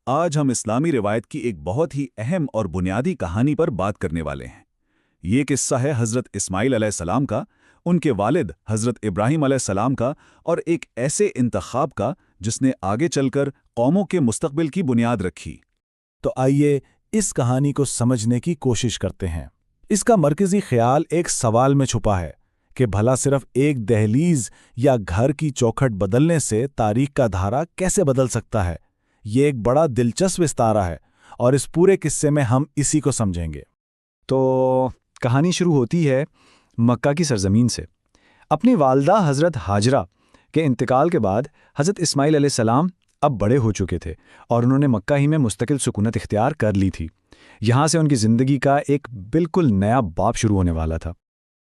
آج ہم اسلامی روایت کی ایک بہت ہی اہم اور بنیادی کہانی پر بات کرنے والے ہیں۔ یہ قصہ ہے حضرت اسماعیل علیہ السلام کا، ان کے والد حضرت ابراہیم علیہ السلام کا، اور ایک ایسے انتخاب کا جس نے آگے چل کر قوموں کے مستقبل کی بنیاد رکھی۔ تو آئیے اس کہانی کو سمجھنے کی کوشش کرتے ہیں۔ اس کا مرکزی خیال ایک سوال میں چھپا ہے کہ بھلا صرف ایک دہلیز یا گھر کی چوکھٹ بدلنے سے تاریخ کا دھارا کیسے بدل سکتا ہے؟ یہ ایک بڑا دلچسپ استعارہ ہے اور اس پورے قصے میں ہم اسی کو سمجھیں گے۔ تو کہانی شروع ہوتی ہے مکہ کی سرزمین سے۔ اپنی والدہ حضرت ہاجرہ کے انتقال کے بعد حضرت اسماعیل علیہ السلام اب بڑے ہو چکے تھے اور انہوں نے مکہ ہی میں مستقل سکونت اختیار کر لی تھی۔ یہاں سے ان کی زندگی کا ایک بالکل نیا باب شروع ہونے والا تھا۔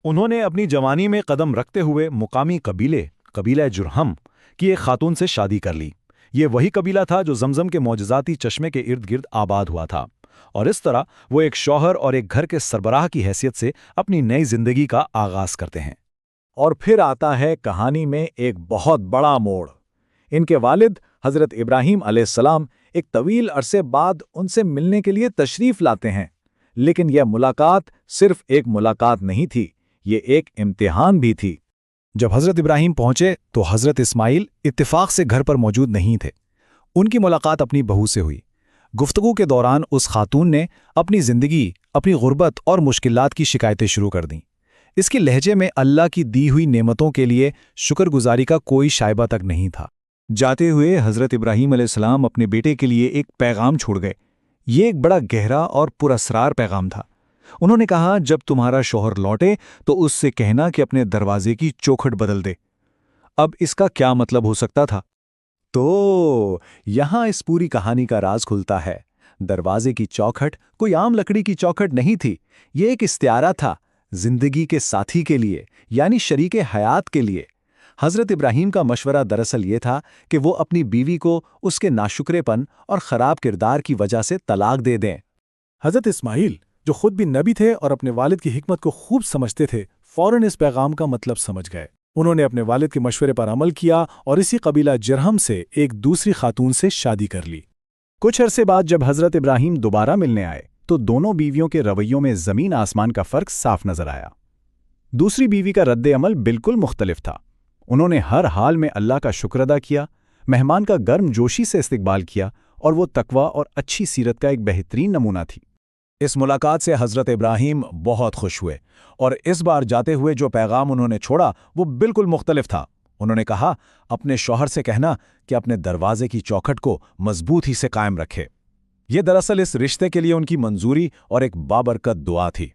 انہوں نے اپنی جوانی میں قدم رکھتے ہوئے مقامی قبیلہ جرہم کی ایک خاتون سے شادی کر لی۔ یہ وہی قبیلہ تھا جو زمزم کے معجزاتی چشمے کے ارد گرد آباد ہوا تھا، اور اس طرح وہ ایک شوہر اور ایک گھر کے سربراہ کی حیثیت سے اپنی نئی زندگی کا آغاز کرتے ہیں۔ اور پھر آتا ہے کہانی میں ایک بہت بڑا موڑ۔ ان کے والد حضرت ابراہیم علیہ السلام ایک طویل عرصے بعد ان سے ملنے کے لیے تشریف لاتے ہیں، لیکن یہ ملاقات صرف ایک ملاقات نہیں تھی، یہ ایک امتحان بھی تھی۔ جب حضرت ابراہیم پہنچے تو حضرت اسماعیل اتفاق سے گھر پر موجود نہیں تھے۔ ان کی ملاقات اپنی بہو سے ہوئی۔ گفتگو کے دوران اس خاتون نے اپنی زندگی، اپنی غربت اور مشکلات کی شکایتیں شروع کر دیں۔ اس کے لہجے میں اللہ کی دی ہوئی نعمتوں کے لیے شکر گزاری کا کوئی شائبہ تک نہیں تھا۔ جاتے ہوئے حضرت ابراہیم علیہ السلام اپنے بیٹے کے لیے ایک پیغام چھوڑ گئے۔ یہ ایک بڑا گہرا اور پراسرار پیغام تھا۔ انہوں نے کہا، جب تمہارا شوہر لوٹے تو اس سے کہنا کہ اپنے دروازے کی چوکھٹ بدل دے۔ اب اس کا کیا مطلب ہو سکتا تھا؟ تو یہاں اس پوری کہانی کا راز کھلتا ہے۔ دروازے کی چوکھٹ کوئی عام لکڑی کی چوکھٹ نہیں تھی، یہ ایک استعارہ تھا زندگی کے ساتھی کے لیے، یعنی شریک حیات کے لیے۔ حضرت ابراہیم کا مشورہ دراصل یہ تھا کہ وہ اپنی بیوی کو اس کے ناشکرے پن اور خراب کردار کی وجہ سے طلاق دے دیں۔ حضرت اسماعیل، جو خود بھی نبی تھے اور اپنے والد کی حکمت کو خوب سمجھتے تھے، فوراً اس پیغام کا مطلب سمجھ گئے۔ انہوں نے اپنے والد کے مشورے پر عمل کیا اور اسی قبیلہ جرہم سے ایک دوسری خاتون سے شادی کر لی۔ کچھ عرصے بعد جب حضرت ابراہیم دوبارہ ملنے آئے تو دونوں بیویوں کے رویوں میں زمین آسمان کا فرق صاف نظر آیا۔ دوسری بیوی کا رد عمل بالکل مختلف تھا۔ انہوں نے ہر حال میں اللہ کا شکر ادا کیا، مہمان کا گرم جوشی سے استقبال کیا، اور وہ تقویٰ اور اچھی سیرت کا ایک بہترین نمونہ تھی۔ اس ملاقات سے حضرت ابراہیم بہت خوش ہوئے، اور اس بار جاتے ہوئے جو پیغام انہوں نے چھوڑا وہ بالکل مختلف تھا۔ انہوں نے کہا، اپنے شوہر سے کہنا کہ اپنے دروازے کی چوکھٹ کو مضبوط ہی سے قائم رکھے۔ یہ دراصل اس رشتے کے لیے ان کی منظوری اور ایک بابرکت دعا تھی۔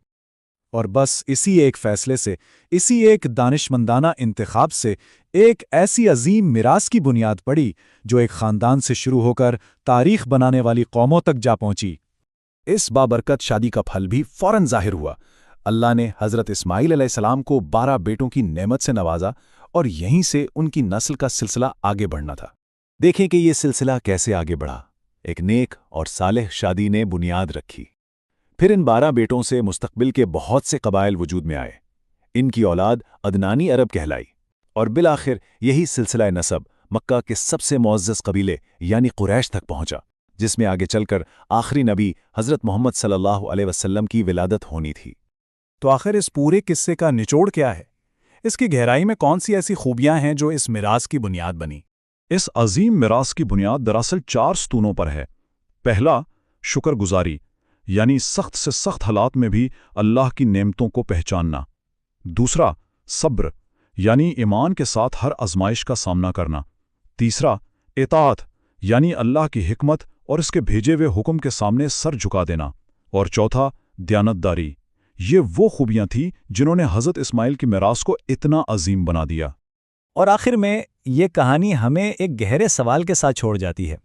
اور بس اسی ایک فیصلے سے، اسی ایک دانشمندانہ انتخاب سے ایک ایسی عظیم میراث کی بنیاد پڑی جو ایک خاندان سے شروع ہو کر تاریخ بنانے والی قوموں تک جا پہنچی۔ اس بابرکت شادی کا پھل بھی فوراً ظاہر ہوا۔ اللہ نے حضرت اسماعیل علیہ السلام کو 12 بیٹوں کی نعمت سے نوازا، اور یہیں سے ان کی نسل کا سلسلہ آگے بڑھنا تھا۔ دیکھیں کہ یہ سلسلہ کیسے آگے بڑھا۔ ایک نیک اور صالح شادی نے بنیاد رکھی۔ پھر ان 12 بیٹوں سے مستقبل کے بہت سے قبائل وجود میں آئے۔ ان کی اولاد عدنانی عرب کہلائی، اور بالآخر یہی سلسلہ نسب مکہ کے سب سے معزز قبیلے یعنی قریش تک پہنچا، جس میں آگے چل کر آخری نبی حضرت محمد صلی اللہ علیہ وسلم کی ولادت ہونی تھی۔ تو آخر اس پورے قصے کا نچوڑ کیا ہے؟ اس کی گہرائی میں کون سی ایسی خوبیاں ہیں جو اس میراث کی بنیاد بنی؟ اس عظیم میراث کی بنیاد دراصل 4 ستونوں پر ہے۔ پہلا، شکر گزاری، یعنی سخت سے سخت حالات میں بھی اللہ کی نعمتوں کو پہچاننا۔ دوسرا، صبر، یعنی ایمان کے ساتھ ہر آزمائش کا سامنا کرنا۔ تیسرا، اطاعت، یعنی اللہ کی حکمت اور اس کے بھیجے ہوئے حکم کے سامنے سر جھکا دینا۔ اور چوتھا، دیانتداری۔ یہ وہ خوبیاں تھیں جنہوں نے حضرت اسماعیل کی میراث کو اتنا عظیم بنا دیا۔ اور آخر میں یہ کہانی ہمیں ایک گہرے سوال کے ساتھ چھوڑ جاتی ہے۔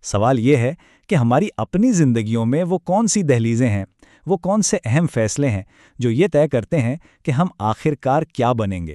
سوال یہ ہے کہ ہماری اپنی زندگیوں میں وہ کون سی دہلیزیں ہیں، وہ کون سے اہم فیصلے ہیں جو یہ طے کرتے ہیں کہ ہم آخر کار کیا بنیں گے۔